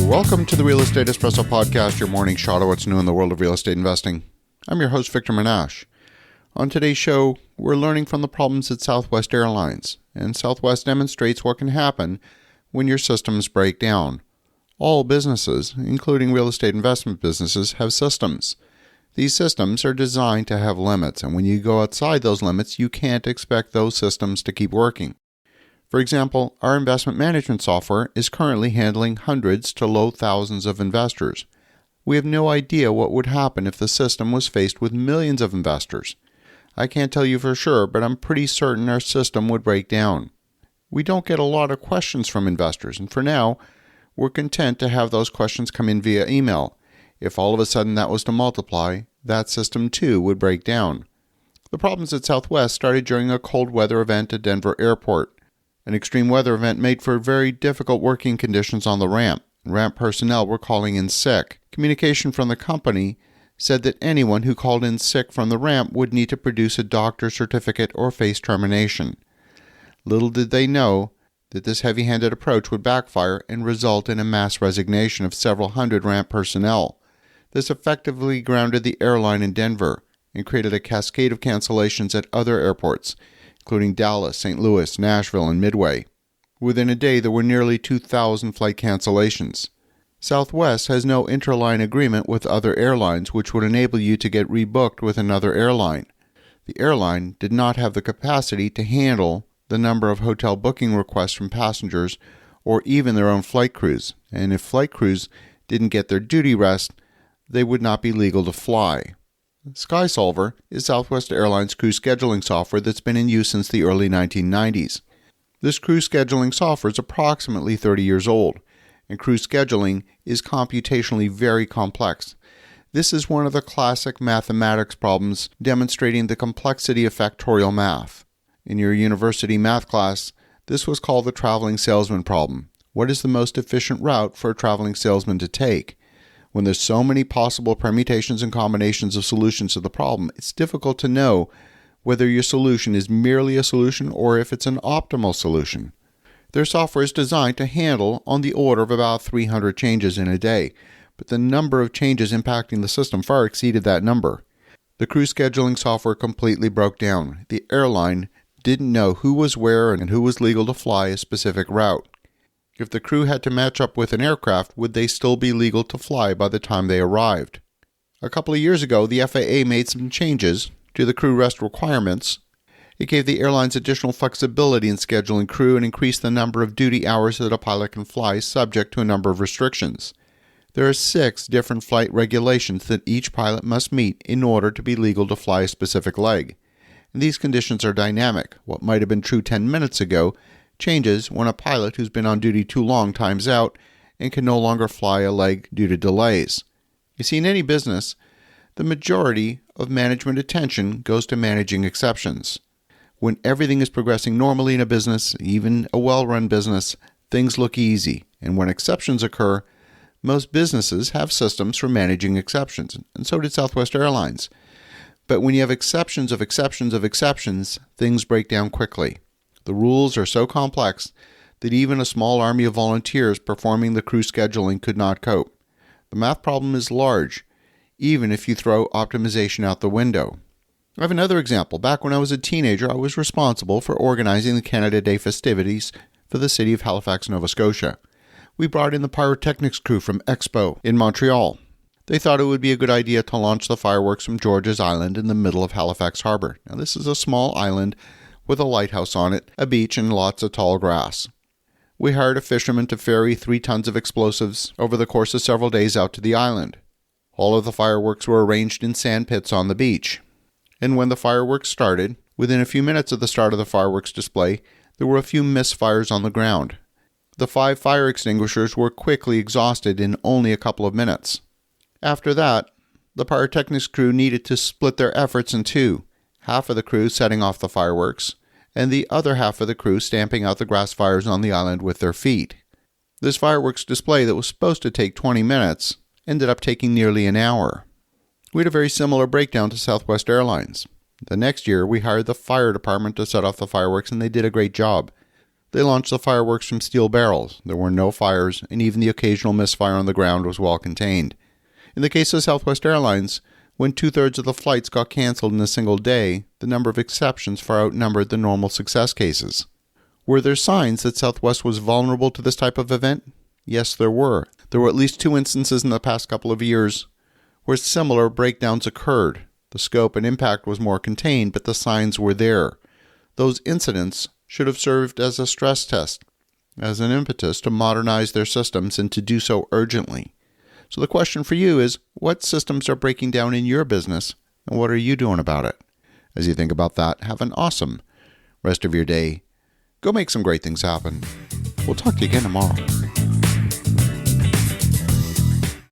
Welcome to the Real Estate Espresso Podcast, your morning shot of what's new in the world of real estate investing. I'm your host, Victor Menasce. On today's show, we're learning from the problems at Southwest Airlines, and Southwest demonstrates what can happen when your systems break down. All businesses, including real estate investment businesses, have systems. These systems are designed to have limits, and when you go outside those limits, you can't expect those systems to keep working. For example, our investment management software is currently handling hundreds to low thousands of investors. We have no idea what would happen if the system was faced with millions of investors. I can't tell you for sure, but I'm pretty certain our system would break down. We don't get a lot of questions from investors, and for now, we're content to have those questions come in via email. If all of a sudden that was to multiply, that system too would break down. The problems at Southwest started during a cold weather event at Denver Airport. An extreme weather event made for very difficult working conditions on the ramp. Ramp personnel were calling in sick. Communication from the company said that anyone who called in sick from the ramp would need to produce a doctor's certificate or face termination. Little did they know that this heavy-handed approach would backfire and result in a mass resignation of several hundred ramp personnel. This effectively grounded the airline in Denver and created a cascade of cancellations at other airports, including Dallas, St. Louis, Nashville, and Midway. Within a day, there were nearly 2,000 flight cancellations. Southwest has no interline agreement with other airlines, which would enable you to get rebooked with another airline. The airline did not have the capacity to handle the number of hotel booking requests from passengers or even their own flight crews, and if flight crews didn't get their duty rest, they would not be legal to fly. SkySolver is Southwest Airlines' crew scheduling software that's been in use since the early 1990s. This crew scheduling software is approximately 30 years old, and crew scheduling is computationally very complex. This is one of the classic mathematics problems demonstrating the complexity of factorial math. In your university math class, this was called the traveling salesman problem. What is the most efficient route for a traveling salesman to take? When there's so many possible permutations and combinations of solutions to the problem, it's difficult to know whether your solution is merely a solution or if it's an optimal solution. Their software is designed to handle on the order of about 300 changes in a day, but the number of changes impacting the system far exceeded that number. The crew scheduling software completely broke down. The airline didn't know who was where and who was legal to fly a specific route. If the crew had to match up with an aircraft, would they still be legal to fly by the time they arrived? A couple of years ago, the FAA made some changes to the crew rest requirements. It gave the airlines additional flexibility in scheduling crew and increased the number of duty hours that a pilot can fly, subject to a number of restrictions. There are 6 different flight regulations that each pilot must meet in order to be legal to fly a specific leg. And these conditions are dynamic. What might have been true 10 minutes ago changes when a pilot who's been on duty too long times out and can no longer fly a leg due to delays. You see, in any business, the majority of management attention goes to managing exceptions. When everything is progressing normally in a business, even a well-run business, things look easy. And when exceptions occur, most businesses have systems for managing exceptions, and so did Southwest Airlines. But when you have exceptions of exceptions of exceptions, things break down quickly. The rules are so complex that even a small army of volunteers performing the crew scheduling could not cope. The math problem is large, even if you throw optimization out the window. I have another example. Back when I was a teenager, I was responsible for organizing the Canada Day festivities for the city of Halifax, Nova Scotia. We brought in the pyrotechnics crew from Expo in Montreal. They thought it would be a good idea to launch the fireworks from George's Island in the middle of Halifax Harbor. Now, this is a small island with a lighthouse on it, a beach, and lots of tall grass. We hired a fisherman to ferry 3 tons of explosives over the course of several days out to the island. All of the fireworks were arranged in sand pits on the beach. And when the fireworks started, within a few minutes of the start of the fireworks display, there were a few misfires on the ground. The 5 fire extinguishers were quickly exhausted in only a couple of minutes. After that, the pyrotechnics crew needed to split their efforts in 2. Half of the crew setting off the fireworks, and the other half of the crew stamping out the grass fires on the island with their feet. This fireworks display that was supposed to take 20 minutes ended up taking nearly an hour. We had a very similar breakdown to Southwest Airlines. The next year, we hired the fire department to set off the fireworks, and they did a great job. They launched the fireworks from steel barrels. There were no fires, and even the occasional misfire on the ground was well contained. In the case of Southwest Airlines, when 2/3 of the flights got canceled in a single day, the number of exceptions far outnumbered the normal success cases. Were there signs that Southwest was vulnerable to this type of event? Yes, there were. There were at least 2 instances in the past couple of years where similar breakdowns occurred. The scope and impact was more contained, but the signs were there. Those incidents should have served as a stress test, as an impetus to modernize their systems and to do so urgently. So the question for you is, what systems are breaking down in your business, and what are you doing about it? As you think about that, have an awesome rest of your day. Go make some great things happen. We'll talk to you again tomorrow.